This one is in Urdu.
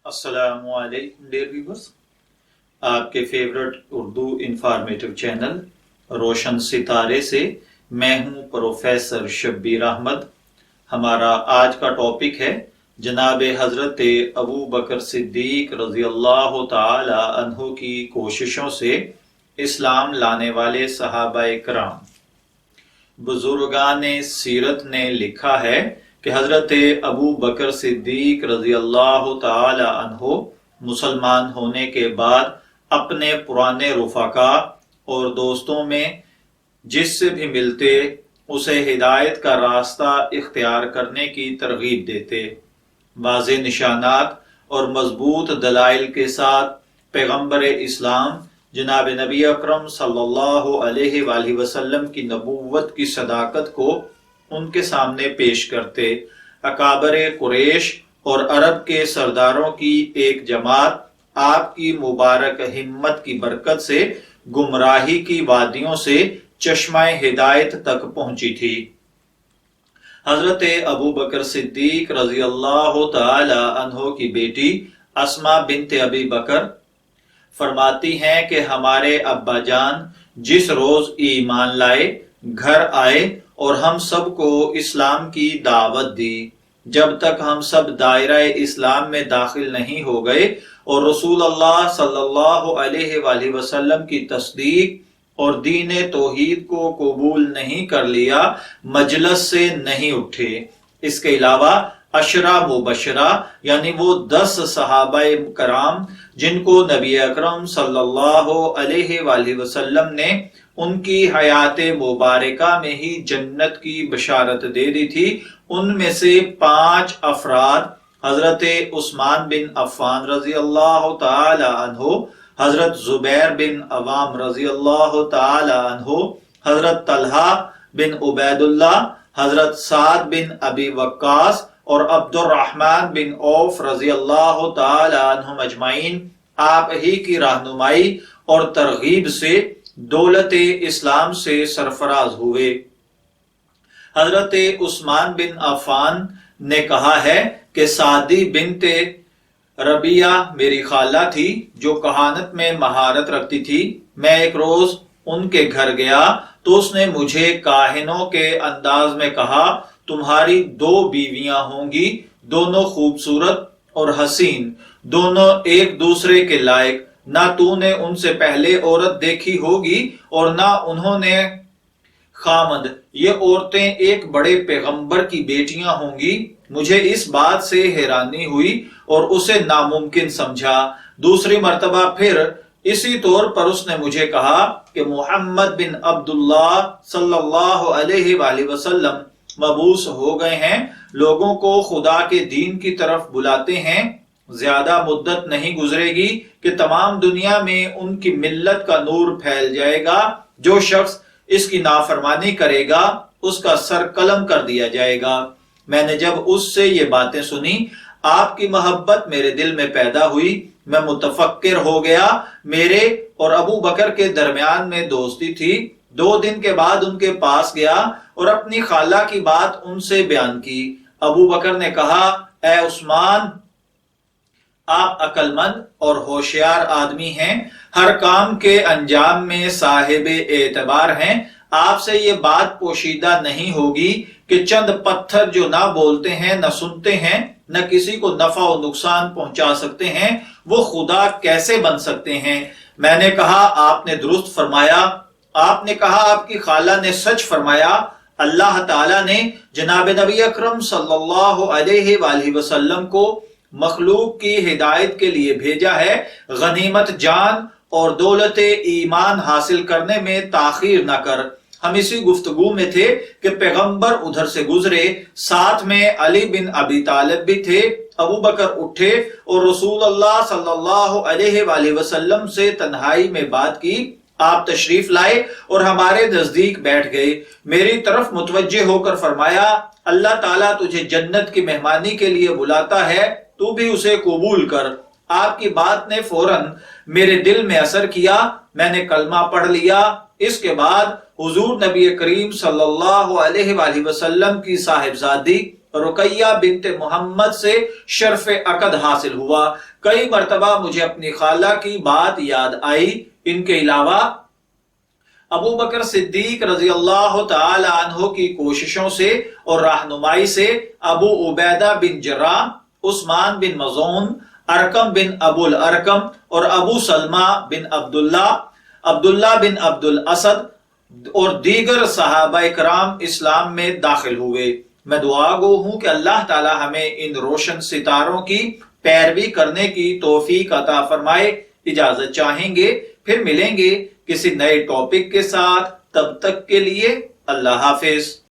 السلام علیکم ڈیئر ویورز، آپ کے فیورٹ اردو انفارمیٹو چینل روشن ستارے سے میں ہوں پروفیسر شبیر احمد۔ ہمارا آج کا ٹاپک ہے جناب حضرت ابو بکر صدیق رضی اللہ تعالی عنہ کی کوششوں سے اسلام لانے والے صحابہ کرام۔ بزرگان سیرت نے لکھا ہے کہ حضرت ابو بکر صدیق رضی اللہ تعالی عنہ مسلمان ہونے کے بعد اپنے پرانے رفقا اور دوستوں میں جس سے بھی ملتے اسے ہدایت کا راستہ اختیار کرنے کی ترغیب دیتے۔ واضح نشانات اور مضبوط دلائل کے ساتھ پیغمبر اسلام جناب نبی اکرم صلی اللہ علیہ وآلہ وسلم کی نبوت کی صداقت کو ان کے سامنے پیش کرتے۔ اکابر قریش اور عرب کے سرداروں کی ایک جماعت آپ کی مبارک ہمت کی برکت سے گمراہی کی وادیوں سے چشمہ ہدایت تک پہنچی تھی۔ حضرت ابو بکر صدیق رضی اللہ تعالی عنہ کی بیٹی اسماء بنت ابی بکر فرماتی ہیں کہ ہمارے ابا جان جس روز ایمان لائے گھر آئے اور ہم سب کو اسلام کی دعوت دی۔ جب تک ہم سب دائرہ اسلام میں داخل نہیں ہو گئے اور رسول اللہ صلی اللہ علیہ وآلہ وسلم کی تصدیق اور دین توحید کو قبول نہیں کر لیا، مجلس سے نہیں اٹھے۔ اس کے علاوہ عشرہ مبشرہ یعنی وہ 10 صحابہ کرام جن کو نبی اکرم صلی اللہ علیہ وآلہ وسلم نے ان کی حیات مبارکہ میں ہی جنت کی بشارت دے دی تھی، ان میں سے 5 افراد حضرت عثمان بن عفان رضی اللہ تعالی عنہ، حضرت زبیر بن عوام رضی اللہ تعالی عنہ، حضرت طلحہ بن عبید اللہ، حضرت سعد بن ابی وقاص اور عبد الرحمن بن عوف رضی اللہ تعالی عنہم اجمعین آپ ہی کی رہنمائی اور ترغیب سے دولت اسلام سے سرفراز ہوئے۔ حضرت عثمان بن عفان نے کہا ہے کہ سعدی بنت ربیعہ میری خالہ تھی جو کہانت میں مہارت رکھتی تھی۔ میں ایک روز ان کے گھر گیا تو اس نے مجھے کاہنوں کے انداز میں کہا، تمہاری 2 بیویاں ہوں گی، دونوں خوبصورت اور حسین، دونوں ایک دوسرے کے لائق، نہ تو نے ان سے پہلے عورت دیکھی ہوگی اور نہ انہوں نے خامد، یہ عورتیں ایک بڑے پیغمبر کی بیٹیاں ہوں گی۔ مجھے اس بات سے حیرانی ہوئی اور اسے ناممکن سمجھا۔ دوسری مرتبہ پھر اسی طور پر اس نے مجھے کہا کہ محمد بن عبداللہ صلی اللہ علیہ وآلہ وسلم مبعوث ہو گئے ہیں، لوگوں کو خدا کے دین کی طرف بلاتے ہیں، زیادہ مدت نہیں گزرے گی کہ تمام دنیا میں ان کی ملت کا نور پھیل جائے گا، جو شخص اس کی نافرمانی کرے گا اس کا سر قلم کر دیا جائے گا۔ میں نے جب اس سے یہ باتیں سنی، آپ کی محبت میرے دل میں پیدا ہوئی، میں متفکر ہو گیا۔ میرے اور ابو بکر کے درمیان میں دوستی تھی۔ 2 دن کے بعد ان کے پاس گیا اور اپنی خالہ کی بات ان سے بیان کی۔ ابو بکر نے کہا، اے عثمان، آپ عقل مند اور ہوشیار آدمی ہیں، ہر کام کے انجام میں صاحب اعتبار ہیں، آپ سے یہ بات پوشیدہ نہیں ہوگی کہ چند پتھر جو نہ بولتے ہیں نہ سنتے ہیں نہ کسی کو نفع و نقصان پہنچا سکتے ہیں، وہ خدا کیسے بن سکتے ہیں؟ میں نے کہا، آپ نے درست فرمایا۔ آپ نے کہا، آپ کی خالہ نے سچ فرمایا۔ اللہ تعالیٰ نے جناب نبی اکرم صلی اللہ علیہ وآلہ وسلم کو مخلوق کی ہدایت کے لیے بھیجا ہے، غنیمت جان اور دولت ایمان حاصل کرنے میں تاخیر نہ کر۔ ہم اسی گفتگو میں تھے کہ پیغمبر ادھر سے گزرے، ساتھ میں علی بن ابی طالب بھی تھے۔ ابو بکر اٹھے اور رسول اللہ صلی اللہ علیہ وآلہ وسلم سے تنہائی میں بات کی۔ آپ تشریف لائے اور ہمارے نزدیک بیٹھ گئے، میری طرف متوجہ ہو کر فرمایا، اللہ تعالیٰ تجھے جنت کی مہمانی کے لیے بلاتا ہے، تو بھی اسے قبول کر۔ آپ کی بات نے فوراً میرے دل میں اثر کیا، میں نے کلمہ پڑھ لیا۔ اس کے بعد حضور نبی کریم صلی اللہ علیہ وآلہ وسلم کی صاحبزادی رقیہ بنت محمد سے شرف عقد حاصل ہوا۔ کئی مرتبہ مجھے اپنی خالہ کی بات یاد آئی۔ ان کے علاوہ ابو بکر صدیق رضی اللہ تعالی عنہ کی کوششوں سے اور رہنمائی سے ابو عبیدہ بن جراح، عثمان بن مظعون، ارقم بن ابو الارقم اور ابو سلمہ بن عبداللہ بن عبد الاسد اور دیگر صحابہ کرام اسلام میں داخل ہوئے۔ میں دعا گو ہوں کہ اللہ تعالی ہمیں ان روشن ستاروں کی پیروی کرنے کی توفیق عطا فرمائے۔ اجازت چاہیں گے، پھر ملیں گے کسی نئے ٹاپک کے ساتھ، تب تک کے لیے اللہ حافظ۔